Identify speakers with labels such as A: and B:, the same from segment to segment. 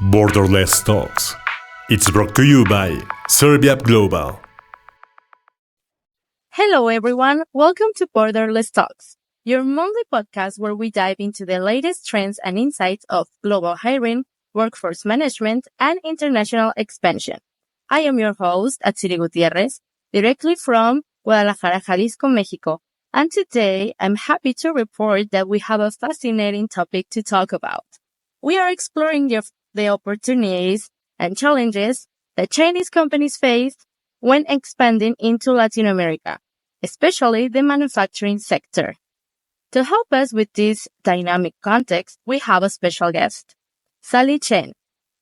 A: Borderless Talks. It's brought to you by Serviap Global.
B: Hello, everyone. Welcome to Borderless Talks, your monthly podcast where we dive into the latest trends and insights of global hiring, workforce management, and international expansion. I am your host, Ahtziri Gutierrez, directly from Guadalajara, Jalisco, Mexico. And today, I'm happy to report that we have a fascinating topic to talk about. We are exploring the opportunities and challenges that Chinese companies face when expanding into Latin America, especially the manufacturing sector. To help us with this dynamic context, we have a special guest, Chen.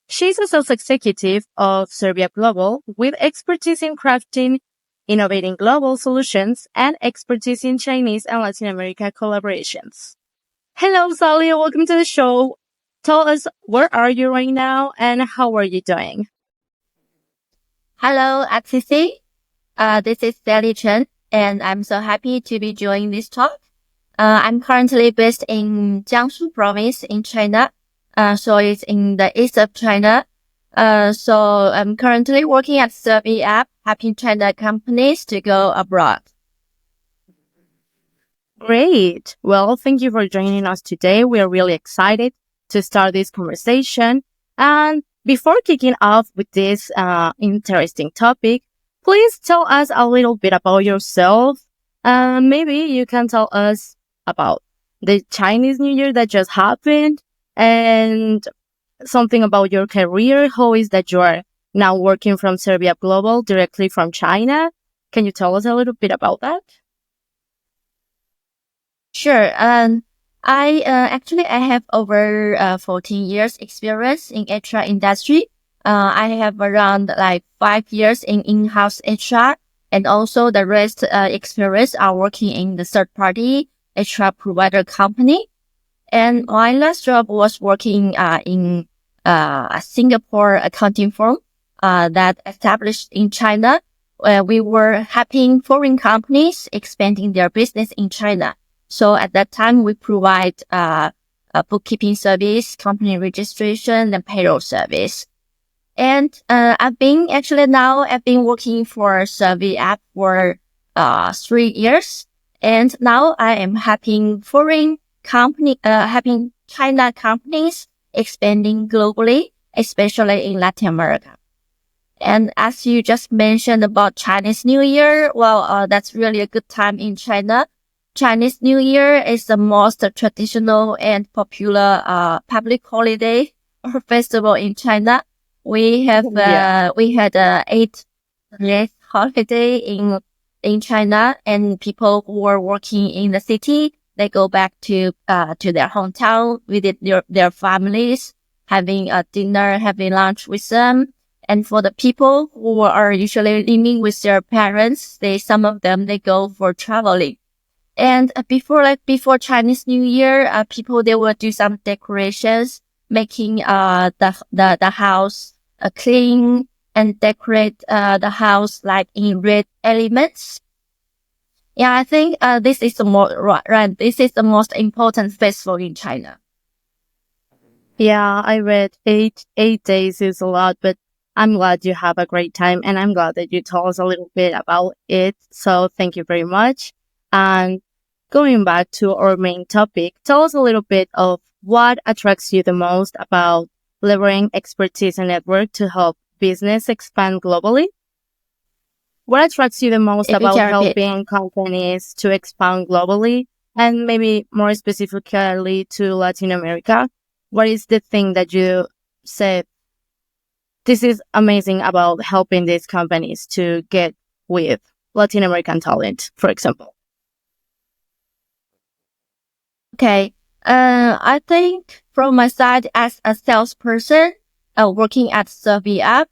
B: She's a sales executive of Serviap Global with expertise in crafting, innovating global solutions, and expertise in Chinese and Latin America collaborations. Hello, Sally. Welcome to the show. Tell us, where are you right now and how are you doing?
C: Hello, Ahtziri. This is Chen, and I'm so happy to be joining this talk. I'm currently based in Jiangsu province in China. So it's in the east of China. So I'm currently working at Serviap, helping China companies to go abroad.
B: Great. Well, thank you for joining us today. We are really excited to start this conversation. And before kicking off with this interesting topic, please tell us a little bit about yourself. Maybe you can tell us about the Chinese New Year that just happened and something about your career. How is that you are now working from Serviap Global directly from China? Can you tell us a little bit about that?
C: Sure. I have over 14 years experience in HR industry. I have around 5 years in in-house HR, and also the rest experience are working in the third party HR provider company. And my last job was working in a Singapore accounting firm that established in China, where we were helping foreign companies expanding their business in China. So at that time, we provide a bookkeeping service, company registration, and payroll service. And I've been working for Serviap for 3 years. And now I am helping helping China companies expanding globally, especially in Latin America. And as you just mentioned about Chinese New Year, that's really a good time in China. Chinese New Year is the most traditional and popular public holiday or festival in China. We had 8 days holiday in China, and people who are working in the city, they go back to their hometown, visit their families, having a dinner, having lunch with them. And for the people who are usually living with their parents, some of them go for traveling. And before Chinese New Year, people, they will do some decorations, making the house clean and decorate the house in red elements. Yeah, I think this is This is the most important festival in China.
B: Yeah, I read 8 days is a lot, but I'm glad you have a great time, and I'm glad that you told us a little bit about it. So thank you very much. And going back to our main topic, tell us a little bit of what attracts you the most about leveraging expertise and network to help business expand globally. What attracts you the most about helping companies to expand globally, and maybe more specifically to Latin America? What is the thing that you said, this is amazing about helping these companies to get with Latin American talent, for example?
C: Okay. I think from my side as a salesperson, working at Serviap,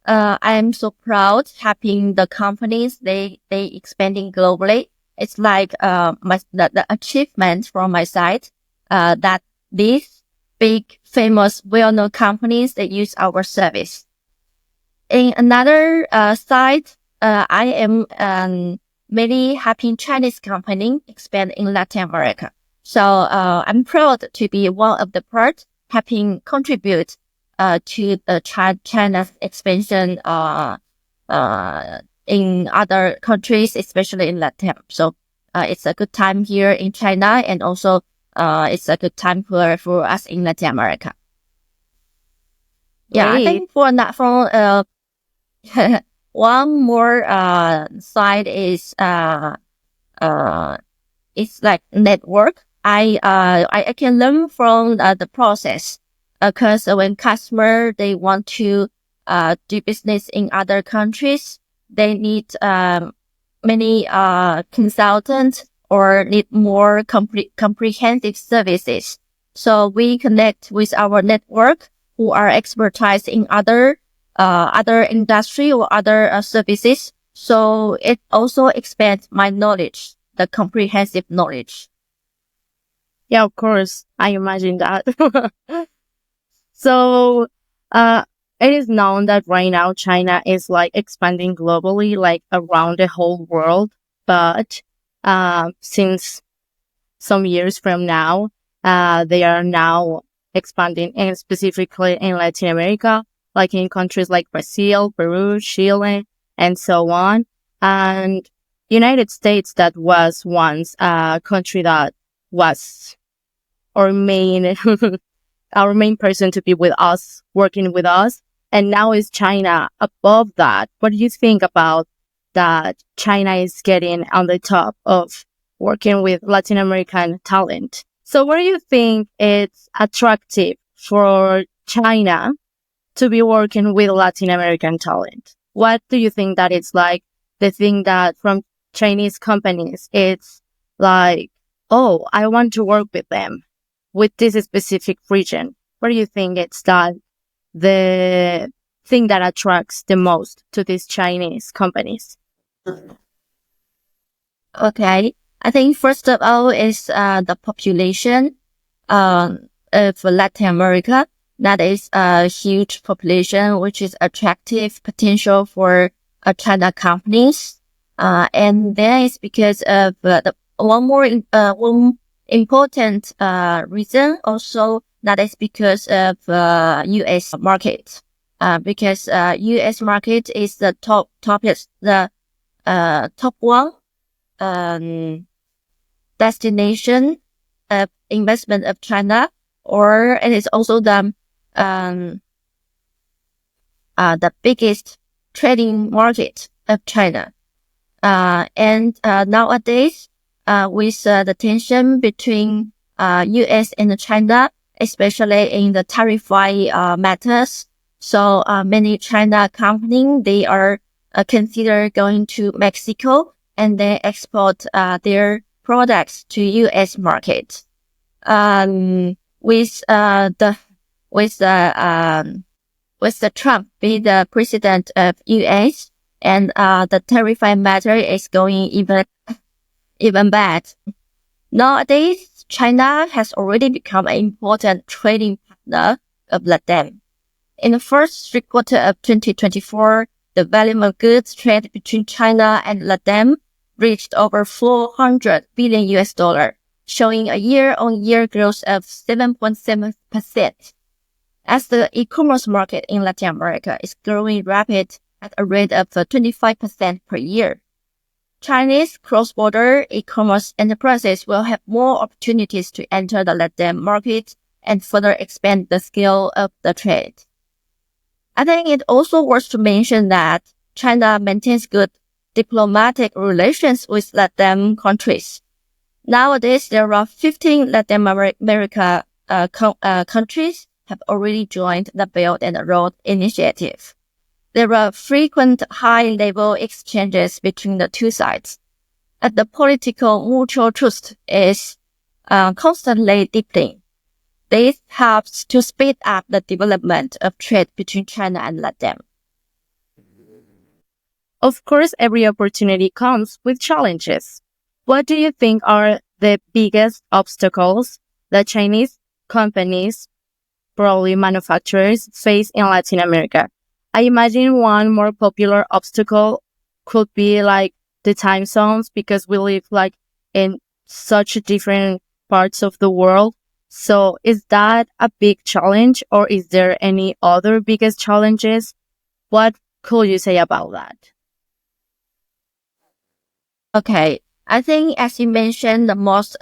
C: I am so proud helping the companies, they expanding globally. It's the achievement from my side, that these big, famous, well-known companies, they use our service. In another side, I am mainly helping Chinese company expand in Latin America. So I'm proud to be one of the part helping contribute to the China's expansion in other countries, especially in LATAM. So it's a good time here in China, and also it's a good time for us in Latin America. Yeah, I think from one more side is it's like network. I can learn from the process, because when customer they want to do business in other countries, they need many consultants or need more comprehensive services. So we connect with our network who are expertise in other industry or other services. So it also expands my knowledge, the comprehensive knowledge.
B: Yeah, of course. I imagine that. So, it is known that right now China is like expanding globally, like around the whole world. But, since some years from now, they are now expanding, and specifically in Latin America, like in countries like Brazil, Peru, Chile, and so on. And United States, that was once a country that was our main our main person to be with us, working with us, and now is China above that. What do you think about that? China is getting on the top of working with Latin American talent. So what do you think it's attractive for China to be working with Latin American talent? What do you think that it's like the thing that from Chinese companies, it's like, oh, I want to work with them with this specific region? What do you think it's that the thing that attracts the most to these Chinese companies?
C: Okay. I think first of all is the population of Latin America. That is a huge population, which is attractive potential for China companies. And that is because of the one important reason also, that is because of US market. Because US market is the top one destination of investment of China, or it is also the biggest trading market of China. And nowadays, with the tension between US and China, especially in the tariff matters, so many China companies, they are consider going to Mexico, and they export their products to US market. With the Trump be the president of US, and the tariff matter is going even bad. Nowadays, China has already become an important trading partner of LATAM. In the first 3 quarters of 2024, the volume of goods traded between China and LATAM reached over $400 billion, showing a year-on-year growth of 7.7%. As the e-commerce market in Latin America is growing rapid at a rate of 25% per year, Chinese cross-border e-commerce enterprises will have more opportunities to enter the LATAM market and further expand the scale of the trade. I think it also worth to mention that China maintains good diplomatic relations with LATAM countries. Nowadays, there are 15 Latin America countries have already joined the Belt and Road Initiative. There are frequent high-level exchanges between the two sides, and the political mutual trust is constantly deepening. This helps to speed up the development of trade between China and LATAM.
B: Of course, every opportunity comes with challenges. What do you think are the biggest obstacles that Chinese companies, probably manufacturers, face in Latin America? I imagine one more popular obstacle could be like the time zones, because we live like in such different parts of the world. So is that a big challenge, or is there any other biggest challenges? What could you say about that?
C: Okay. I think as you mentioned, the most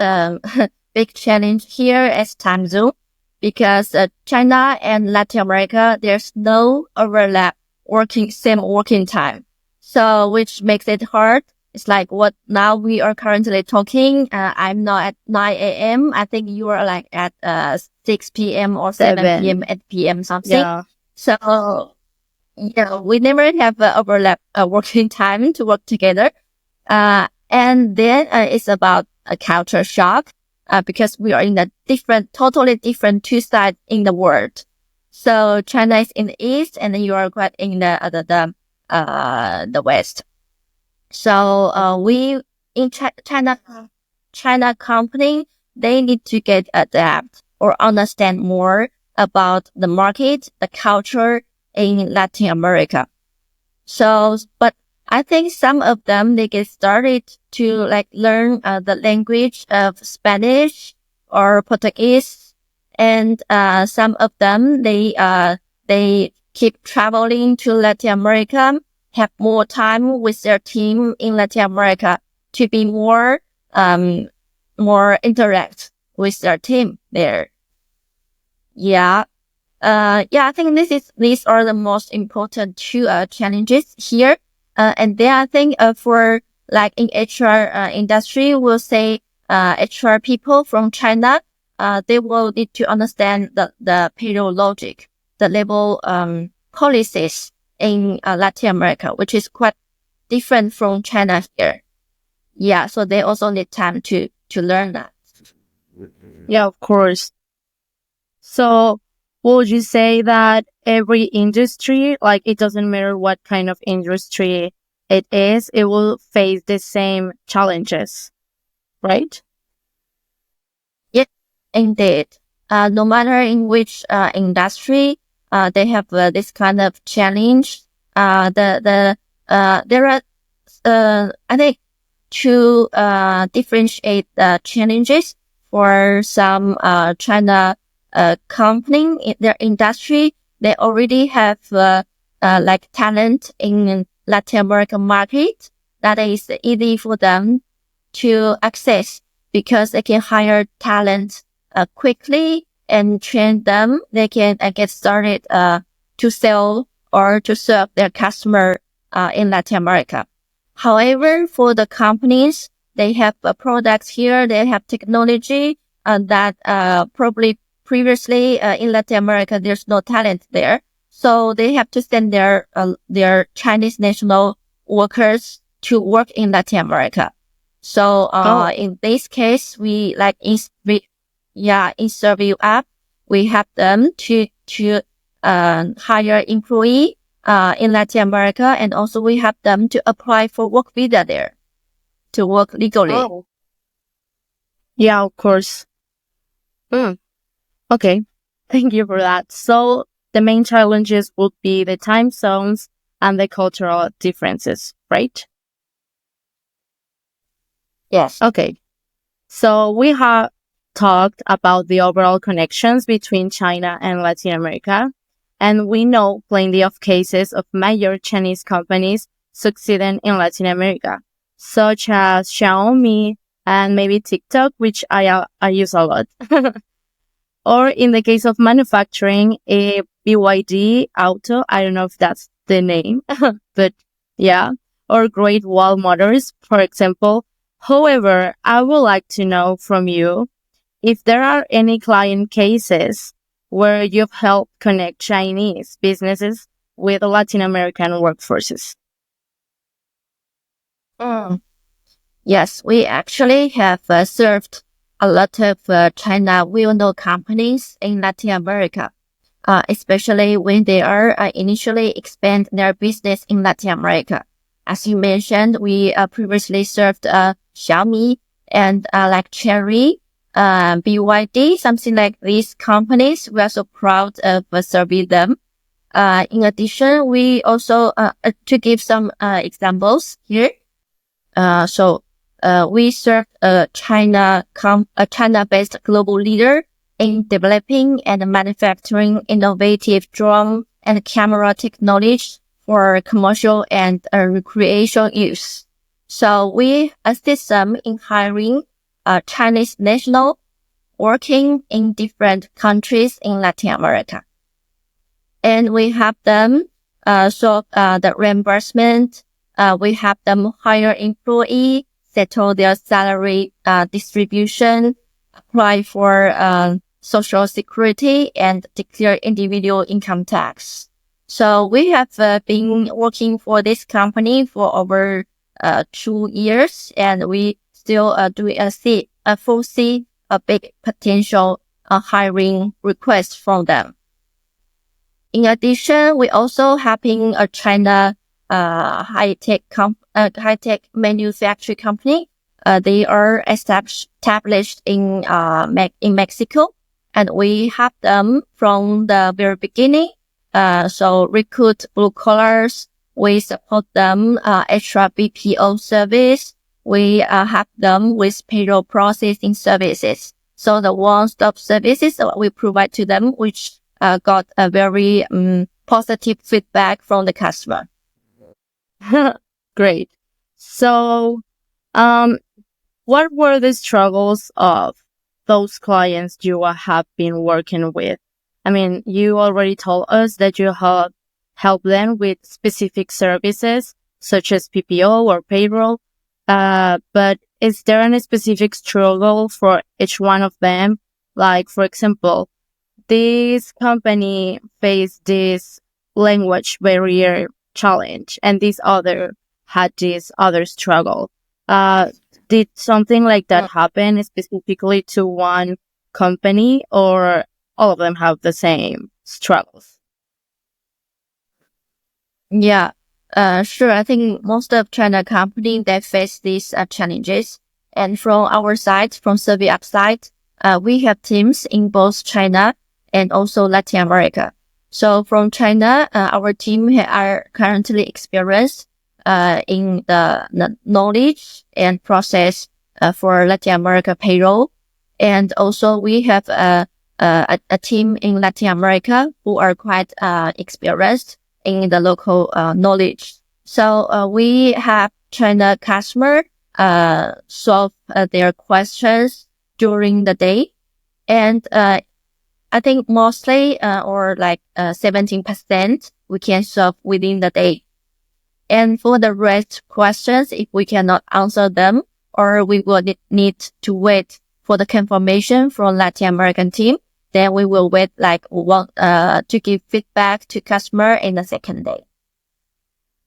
C: big challenge here is time zone, because China and Latin America, there's no overlap same working time. So which makes it hard. It's like what now we are currently talking. I'm now at 9 a.m. I think you are like at 6 p.m. or 7 p.m., 8 p.m. something.
B: Yeah.
C: So we never have overlap working time to work together. And then it's about a culture shock, because we are in a totally different two sides in the world. So China is in the east, and you are quite in the west. So we in China company, they need to get adapt or understand more about the market, the culture in Latin America. So, but I think some of them, they get started to like learn the language of Spanish or Portuguese. And some of them, they keep traveling to Latin America, have more time with their team in Latin America to be more interact with their team there. Yeah. I think these are the most important two challenges here. And then I think for like in HR industry, we'll say HR people from China, they will need to understand the payroll logic, the labor policies in Latin America, which is quite different from China here. Yeah, so they also need time to learn that.
B: Yeah, of course. So would you say that every industry, like it doesn't matter what kind of industry it is, it will face the same challenges, right?
C: Yes, indeed. No matter in which industry, they have this kind of challenge. There are, I think, to differentiate the challenges for some China company in their industry. They already have like talent in Latin American market that is easy for them to access, because they can hire talent quickly and train them. They can get started to sell or to serve their customer in Latin America. However, for the companies, they have products here, they have technology that probably previously in Latin America there's no talent there. So they have to send their Chinese national workers to work in Latin America. So in this case, we like in Serviap, we have them to hire employee in Latin America, and also we have them to apply for work visa there to work legally.
B: Oh. Yeah, of course. Okay. Thank you for that. So the main challenges would be the time zones and the cultural differences, right?
C: Yes.
B: Okay. So we have talked about the overall connections between China and Latin America, and we know plenty of cases of major Chinese companies succeeding in Latin America, such as Xiaomi and maybe TikTok, which I use a lot. Or in the case of manufacturing, a BYD Auto, I don't know if that's the name, but yeah, or Great Wall Motors, for example. However, I would like to know from you if there are any client cases where you've helped connect Chinese businesses with Latin American workforces.
C: Yes, we actually have served a lot of China well-known companies in Latin America, especially when they are initially expand their business in Latin America. As you mentioned, we previously served Xiaomi and like Cherry, BYD, something like these companies. We are so proud of serving them. In addition, we also to give some examples here. We served a China-based global leader in developing and manufacturing innovative drone and camera technology for commercial and recreational use. So we assist them in hiring Chinese national working in different countries in Latin America. And we help them solve the reimbursement. We help them hire employee, settle their salary distribution, apply for social security, and declare individual income tax. So we have been working for this company for over 2 years, and we still foresee a big potential hiring request from them. In addition, we also helping a China high-tech manufacturing company. They are established in Mexico, and we help them from the very beginning. So recruit blue collars. We support them extra BPO service. We help them with payroll processing services. So the one-stop services that we provide to them, which got a very positive feedback from the customer.
B: Great. So, what were the struggles of those clients you have been working with? I mean, you already told us that you help them with specific services such as PPO or payroll. But is there any specific struggle for each one of them? Like, for example, this company faced this language barrier challenge, and this other had this other struggle. Did something like that happen specifically to one company, or all of them have the same struggles?
C: Yeah, sure. I think most of China companies that face these challenges. And from our side, from Serviap side, we have teams in both China and also Latin America. So from China, our team are currently experienced in the knowledge and process for Latin America payroll. And also we have a team in Latin America who are quite experienced in the local knowledge. So we have China customer solve their questions during the day. And I think mostly or like 17% we can solve within the day. And for the rest questions, if we cannot answer them, or we will need to wait for the confirmation from Latin American team, then we will wait like to give feedback to customer in the second day.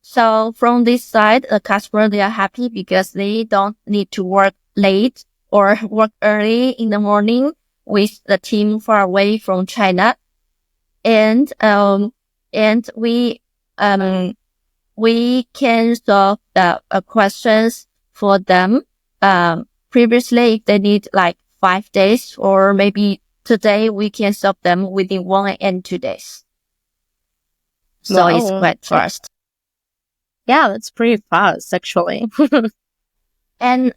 C: So from this side, the customer, they are happy because they don't need to work late or work early in the morning with the team far away from China. And we can solve the questions for them. Previously, if they need like 5 days, or maybe today, we can solve them within 1 and 2 days. So it's quite fast.
B: Yeah, that's pretty fast, actually.
C: And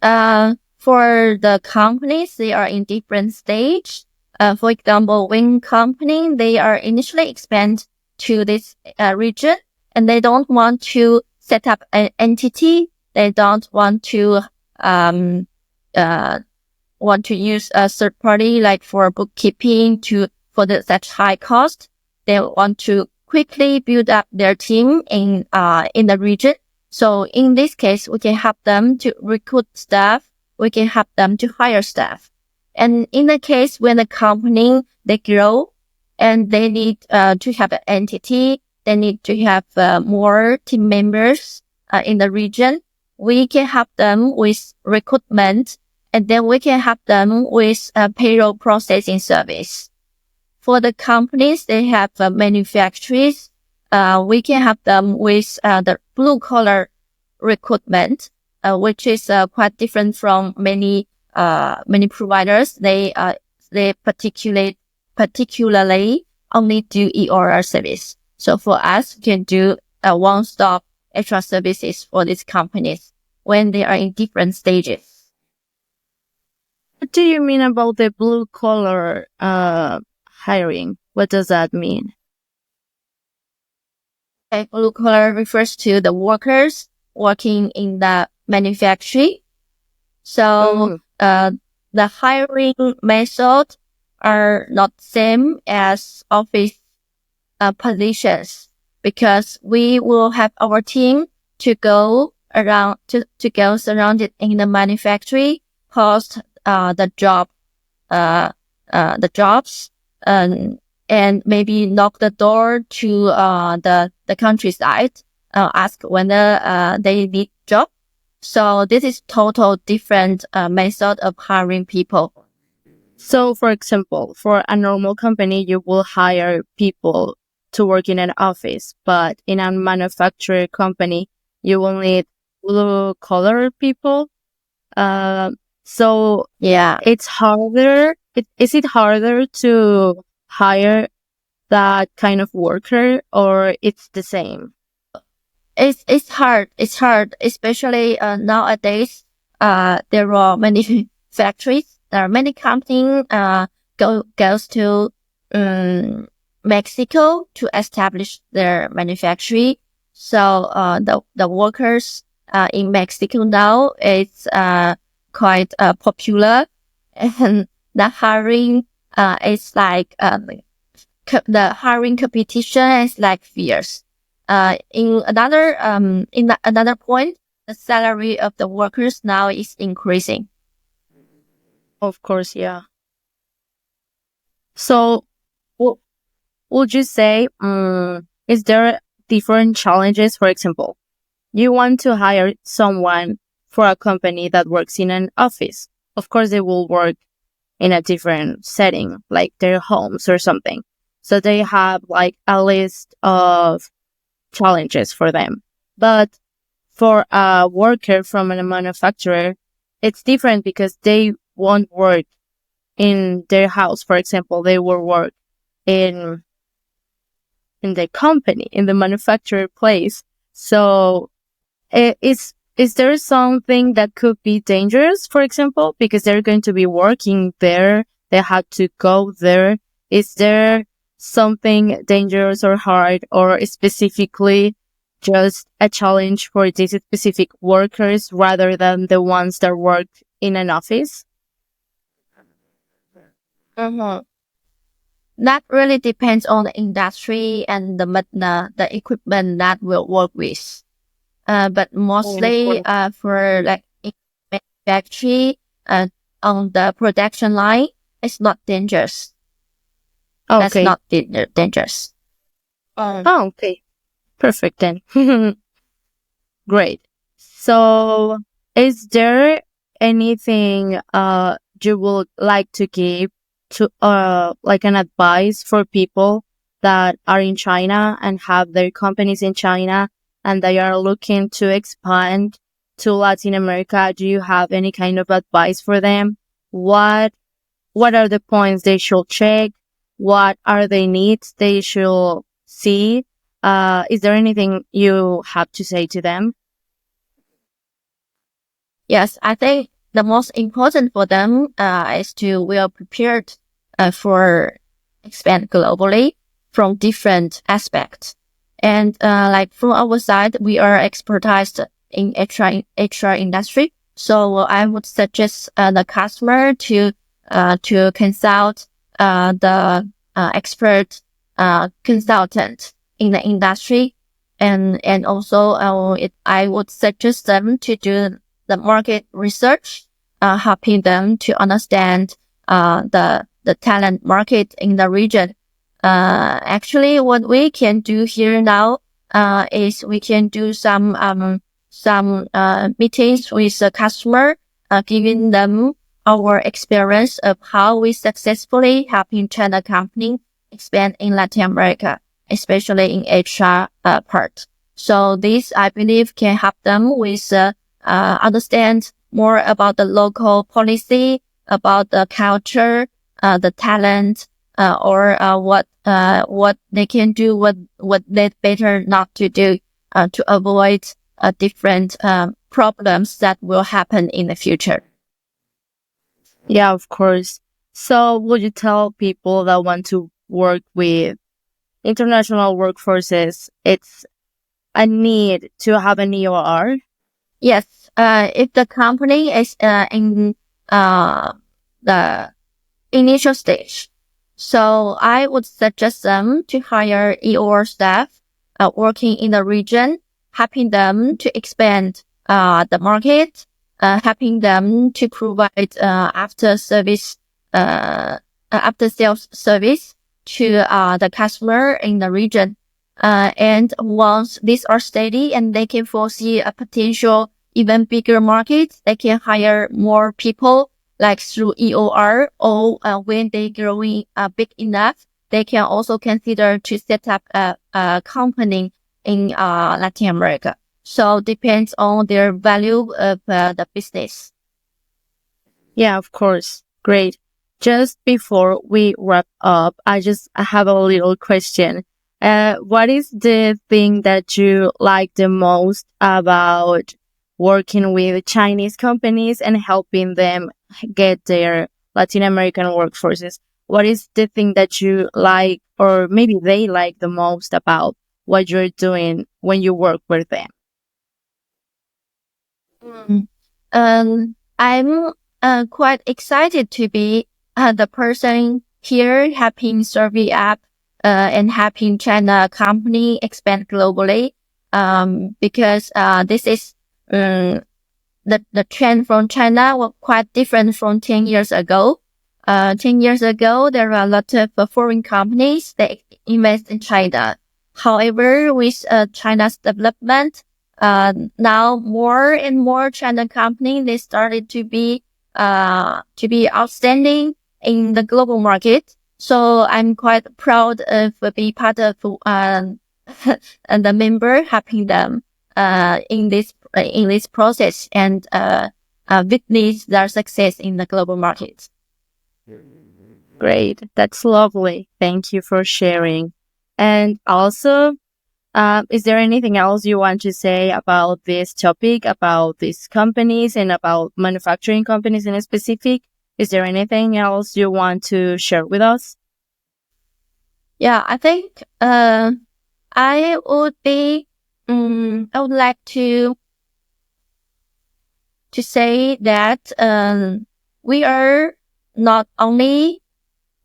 C: for the companies, they are in different stage. For example, Wing company, they are initially expand to this region, and they don't want to set up an entity. They don't want to use a third party like for bookkeeping for such high cost. They want to quickly build up their team in the region. So in this case, we can help them to recruit staff. We can help them to hire staff. And in the case when the company, they grow and they need to have an entity, they need to have more team members in the region, we can help them with recruitment, and then we can help them with payroll processing service. For the companies, they have manufacturers. We can help them with the blue collar recruitment, which is quite different from many providers. They particularly only do EOR service. So for us, we can do a one-stop extra services for these companies when they are in different stages.
B: What do you mean about the blue collar hiring? What does that mean?
C: Okay, blue collar refers to the workers working in the manufacturing. So, the hiring method are not same as office positions, because we will have our team to go around to go surrounded in the manufacturing, post the jobs, and maybe knock the door to the countryside, ask whether they need job. So this is total different method of hiring people.
B: So, for example, for a normal company, you will hire people to work in an office, but in a manufacturer company, you will need blue collar people. So
C: Yeah,
B: it's harder. Is it harder to hire that kind of worker, or it's the same?
C: it's hard. It's hard, especially nowadays. There are many factories. There are many companies goes to Mexico to establish their manufacturing. So the workers in Mexico now is quite popular, and the hiring is like the hiring competition is like fierce. In another point, the salary of the workers now is increasing.
B: Of course, yeah. So, w- would you say, is there different challenges? For example, you want to hire someone for a company that works in an office. Of course, they will work in a different setting, like their homes or something. So they have like a list of challenges for them. But for a worker from a manufacturer, it's different because they won't work in their house. For example, they will work in the company, in the manufacturer place. So is there something that could be dangerous, for example, because they're going to be working there, they have to go there? Is there something dangerous or hard, or specifically just a challenge for these specific workers rather than the ones that work in an office?
C: Mhm. That really depends on the industry and the equipment that we'll work with. But
B: Of
C: mostly
B: course.
C: for like in manufacturing on the production line, it's not dangerous. That's
B: Okay.
C: not dangerous.
B: Oh, okay. Perfect then. Great. So, is there anything you would like to give to like an advice for people that are in China and have their companies in China and they are looking to expand to Latin America? Do you have any kind of advice for them? What what are the points they should check? What are the needs they should see? Is there anything you have to say to them?
C: Yes, I think the most important for them is to well prepared for expand globally from different aspects. And like from our side, we are expertise in HR industry. So I would suggest the customer to consult the expert consultant in the industry, and also I would suggest them to do the market research, helping them to understand the talent market in the region. Actually, what we can do here now is we can do some meetings with the customer, giving them our experience of how we successfully helping China company expand in Latin America, especially in HR part. So this, I believe, can help them with understand more about the local policy, about the culture, the talent, or what they can do, what they better not to do, to avoid different problems that will happen in the future.
B: Yeah, of course. So would you tell people that want to work with international workforces, it's a need to have an EOR?
C: Yes, if the company is in the initial stage, so I would suggest them to hire EOR staff working in the region, helping them to expand the market, helping them to provide after sales service to the customer in the region. And once these are steady and they can foresee a potential even bigger market, they can hire more people like through EOR, or when they growing big enough, they can also consider to set up a company in Latin America. So depends on their value of the business.
B: Yeah, of course. Great. Just before we wrap up, I have a little question. What is the thing that you like the most about working with Chinese companies and helping them get their Latin American workforces? What is the thing that you like, or maybe they like the most about what you're doing when you work with them?
C: I'm quite excited to be the person here helping Serviap and helping China company expand globally. Because this is the trend from China was quite different from 10 years ago. 10 years ago, there are a lot of foreign companies that invest in China. However, with China's development, now more and more China companies, they started to be outstanding in the global market. So I'm quite proud of being part of, and the member helping them, in this process and, witness their success in the global market.
B: Great. That's lovely. Thank you for sharing. And also, is there anything else you want to say about this topic, about these companies and about manufacturing companies in specific? Is there anything else you want to share with us?
C: Yeah, I think, I would like to say that, we are not only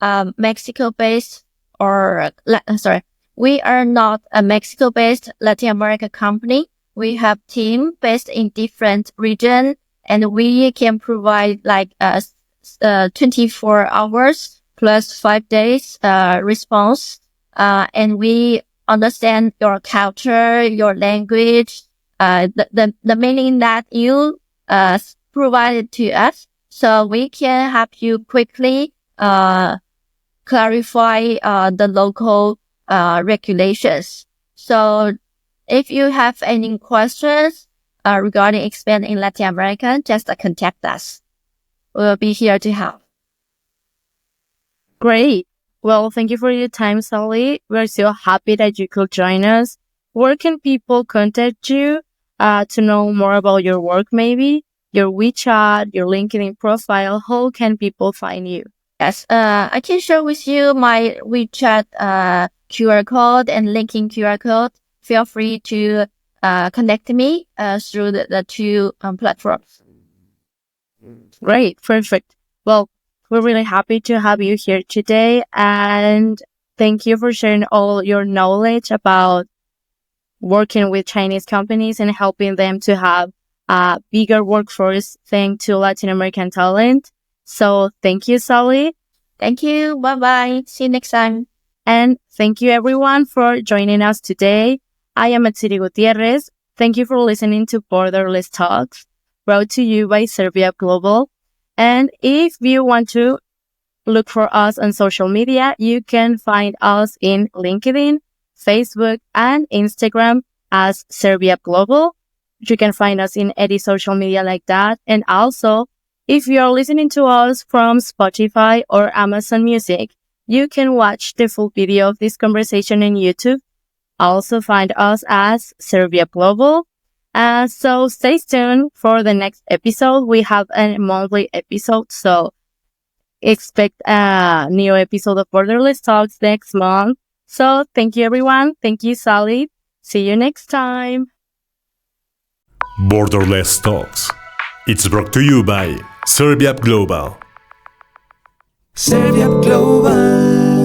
C: Mexico-based we are not a Mexico-based Latin America company. We have team based in different region, and we can provide like 24 hours plus 5 days response. And we understand your culture, your language, the meaning that you provided to us, so we can help you quickly clarify the local regulations. So if you have any questions regarding expanding in Latin America, just contact us. We'll be here to help.
B: Great. Well, thank you for your time, Sally. We're so happy that you could join us. Where can people contact you to know more about your work, maybe? Your WeChat, your LinkedIn profile? How can people find you?
C: Yes, I can share with you my WeChat QR code and LinkedIn QR code. Feel free to connect me through the two platforms.
B: Great. Perfect. Well, we're really happy to have you here today, and thank you for sharing all your knowledge about working with Chinese companies and helping them to have a bigger workforce thanks to Latin American talent. So thank you, Sally.
C: Thank you. Bye-bye. See you next time.
B: And thank you everyone for joining us today. I am Ahtziri Gutierrez. Thank you for listening to Borderless Talks, brought to you by Serviap Global. And if you want to look for us on social media, you can find us in LinkedIn, Facebook, and Instagram as Serviap Global. You can find us in any social media like that. And also, if you're listening to us from Spotify or Amazon Music, you can watch the full video of this conversation on YouTube. Also find us as Serviap Global. So stay tuned for the next episode. We have a monthly episode, so expect a new episode of Borderless Talks next month. So thank you, everyone. Thank you, Sally. See you next time.
A: Borderless Talks. It's brought to you by Serviap Global.
D: Serviap Global.